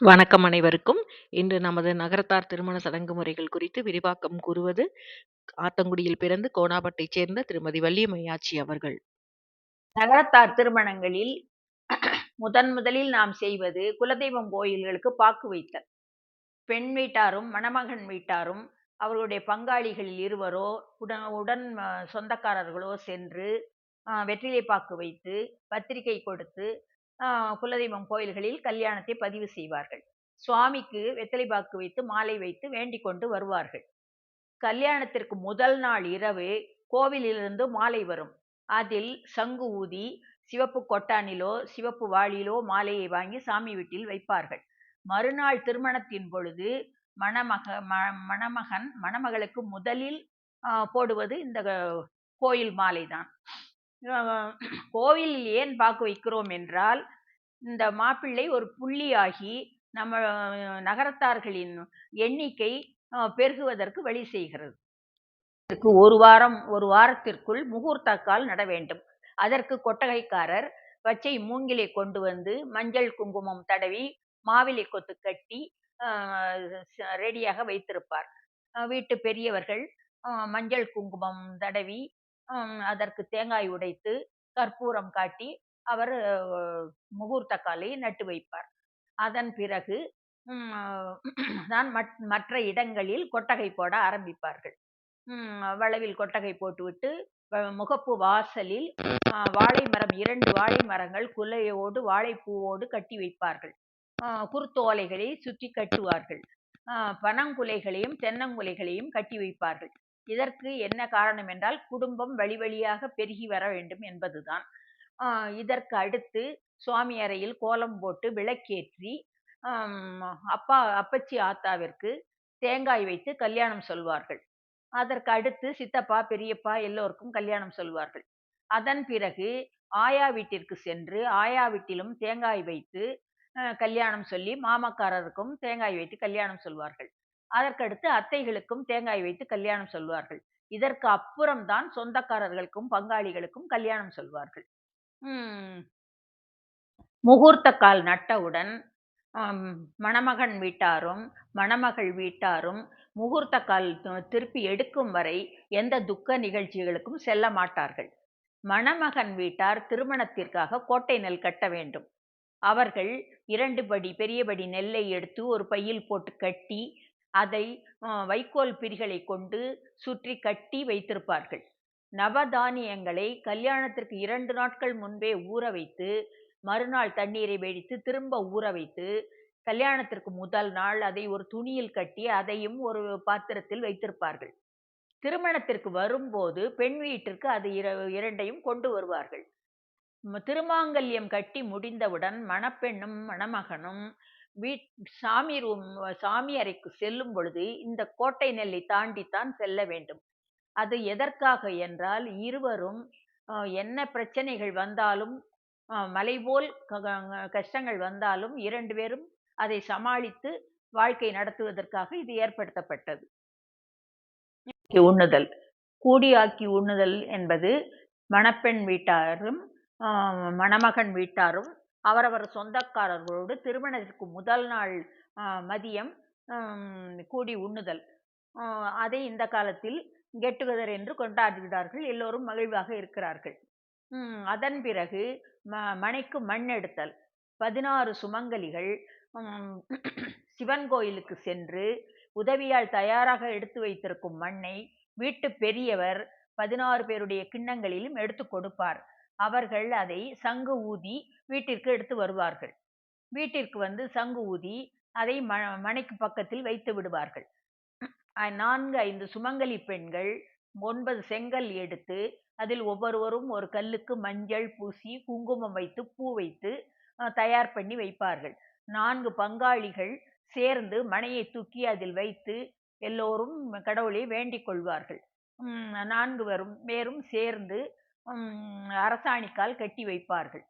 வணக்கம் அனைவருக்கும். இன்று நமது நகரத்தார் திருமண சடங்கு முறைகள் குறித்து விரிவாக்கம் கூறுவது ஆத்தங்குடியில் பிறந்து கோணாபட்டைச் சேர்ந்த திருமதி வள்ளிமையாச்சி அவர்கள். நகரத்தார் திருமணங்களில் முதலில் நாம் செய்வது குலதெய்வம் கோயில்களுக்கு பாக்கு வைத்தல். பெண் வீட்டாரும் மணமகன் வீட்டாரும் அவர்களுடைய பங்காளிகளில் இருவரோ உடன் சொந்தக்காரர்களோ சென்று வெற்றிலை பாக்கு வைத்து பத்திரிகை கொடுத்து குலதெய்வம் கோயில்களில் கல்யாணத்தை பதிவு செய்வார்கள். சுவாமிக்கு வெற்றிலை பாக்கு வைத்து மாலை வைத்து வேண்டிக் கொண்டு வருவார்கள். கல்யாணத்திற்கு முதல் நாள் இரவு கோவிலிலிருந்து மாலை வரும். அதில் சங்கு ஊதி சிவப்பு கொட்டானிலோ சிவப்பு வாளிலோ மாலையை வாங்கி சாமி வீட்டில் வைப்பார்கள். மறுநாள் திருமணத்தின் பொழுது மணமகன் மணமகளுக்கு முதலில் போடுவது இந்த கோயில் மாலைதான். கோவிலில் ஏன் பாக்கு வைக்கிறோம் என்றால், இந்த மாப்பிள்ளை ஒரு புள்ளியாகி நம்ம நகரத்தார்களின் எண்ணிக்கை பெருகுவதற்கு வழி செய்கிறது. ஒரு வாரத்திற்குள் முகூர்த்தக்கால் நட வேண்டும். அதற்கு கொட்டகைக்காரர் பச்சை மூங்கிலை கொண்டு வந்து மஞ்சள் குங்குமம் தடவி மாவிலை கொத்து கட்டி ரெடியாக வைத்திருப்பார். வீட்டு பெரியவர்கள் மஞ்சள் குங்குமம் தடவி அதற்கு தேங்காய் உடைத்து கற்பூரம் காட்டி அவர் முகூர்த்த காலை நட்டு வைப்பார். அதன் பிறகு தான் மற்ற இடங்களில் கொட்டகை போட ஆரம்பிப்பார்கள். வளவில் கொட்டகை போட்டுவிட்டு முகப்பு வாசலில் வாழை மரம் 2 வாழை மரங்கள் குலையோடு வாழைப்பூவோடு கட்டி வைப்பார்கள். குருத்தோலைகளை சுற்றி கட்டுவார்கள். பனங்குலைகளையும் தென்னங்குலைகளையும் கட்டி வைப்பார்கள். இதற்கு என்ன காரணம் என்றால், குடும்பம் வழி வழியாக பெருகி வர வேண்டும் என்பதுதான். இதற்கு அடுத்து சுவாமி அறையில் கோலம் போட்டு விளக்கேற்றி அப்பச்சி ஆத்தாவிற்கு தேங்காய் வைத்து கல்யாணம் சொல்வார்கள். அதற்கு அடுத்து சித்தப்பா பெரியப்பா எல்லோருக்கும் கல்யாணம் சொல்வார்கள். அதன் பிறகு ஆயா வீட்டிற்கு சென்று ஆயா வீட்டிலும் தேங்காய் வைத்து கல்யாணம் சொல்லி மாமக்காரருக்கும் தேங்காய் வைத்து கல்யாணம் சொல்வார்கள். அதற்கடுத்து அத்தைகளுக்கும் தேங்காய் வைத்து கல்யாணம் சொல்வார்கள். இதற்கு அப்புறம் தான் சொந்தக்காரர்களுக்கும் பங்காளிகளுக்கும் கல்யாணம் சொல்வார்கள். முகூர்த்த கால் நட்டவுடன் மணமகன் வீட்டாரும் மணமகள் வீட்டாரும் முகூர்த்த கால் திருப்பி எடுக்கும் வரை எந்த துக்க நிகழ்ச்சிகளுக்கும் செல்ல மாட்டார்கள். மணமகன் வீட்டார் திருமணத்திற்காக கோட்டை நெல் கட்ட வேண்டும். அவர்கள் 2 படி பெரியபடி நெல்லை எடுத்து ஒரு பையில் போட்டு கட்டி அதை வைக்கோல் பிரிகளை கொண்டு சுற்றி கட்டி வைத்திருப்பார்கள். நவதானியங்களை கல்யாணத்திற்கு 2 நாட்கள் முன்பே ஊற வைத்து மறுநாள் தண்ணீரை வெடித்து திரும்ப ஊற வைத்து கல்யாணத்திற்கு முதல் நாள் அதை ஒரு துணியில் கட்டி அதையும் ஒரு பாத்திரத்தில் வைத்திருப்பார்கள். திருமணத்திற்கு வரும்போது பெண் வீட்டிற்கு அது இரண்டையும் கொண்டு வருவார்கள். திருமாங்கல்யம் கட்டி முடிந்தவுடன் மணப்பெண்ணும் மணமகனும் சாமி அறைக்கு செல்லும் பொழுது இந்த கோட்டை நெல்லை தாண்டித்தான் செல்ல வேண்டும். அது எதற்காக என்றால், இருவரும் என்ன பிரச்சனைகள் வந்தாலும் மலை போல் கஷ்டங்கள் வந்தாலும் 2 பேரும் அதை சமாளித்து வாழ்க்கை நடத்துவதற்காக இது ஏற்படுத்தப்பட்டது. உண்ணுதல், கூடியாக்கி உண்ணுதல் என்பது மணப்பெண் வீட்டாரும் மணமகன் வீட்டாரும் அவரவர் சொந்தக்காரர்களோடு திருமணத்திற்கு முதல் நாள் மதியம் கூடி உண்ணுதல். அதை இந்த காலத்தில் கெட் டுகெதர் என்று கொண்டாடுகிறார்கள். எல்லோரும் மகிழ்வாக இருக்கிறார்கள். அதன் பிறகு மனைக்கு மண் எடுத்தல். 16 சுமங்கலிகள் சிவன் கோயிலுக்கு சென்று உதவியால் தயாராக எடுத்து வைத்திருக்கும் மண்ணை வீட்டு பெரியவர் 16 பேருடைய கிண்ணங்களிலும் எடுத்து கொடுப்பார். அவர்கள் அதை சங்கு ஊதி வீட்டிற்கு எடுத்து வருவார்கள். வீட்டிற்கு வந்து சங்கு ஊதி அதை மனைக்கு பக்கத்தில் வைத்து விடுவார்கள். 4-5 சுமங்கலி பெண்கள் 9 செங்கல் எடுத்து அதில் ஒவ்வொருவரும் ஒரு கல்லுக்கு மஞ்சள் பூசி குங்குமம் வைத்து பூ வைத்து தயார் பண்ணி வைப்பார்கள். 4 பங்காளிகள் சேர்ந்து மனையை தூக்கி அதில் வைத்து எல்லோரும் கடவுளை வேண்டிக் கொள்வார்கள். 4 பேரும் சேர்ந்து அரசாணிக்கால் கட்டி வைப்பார்கள்.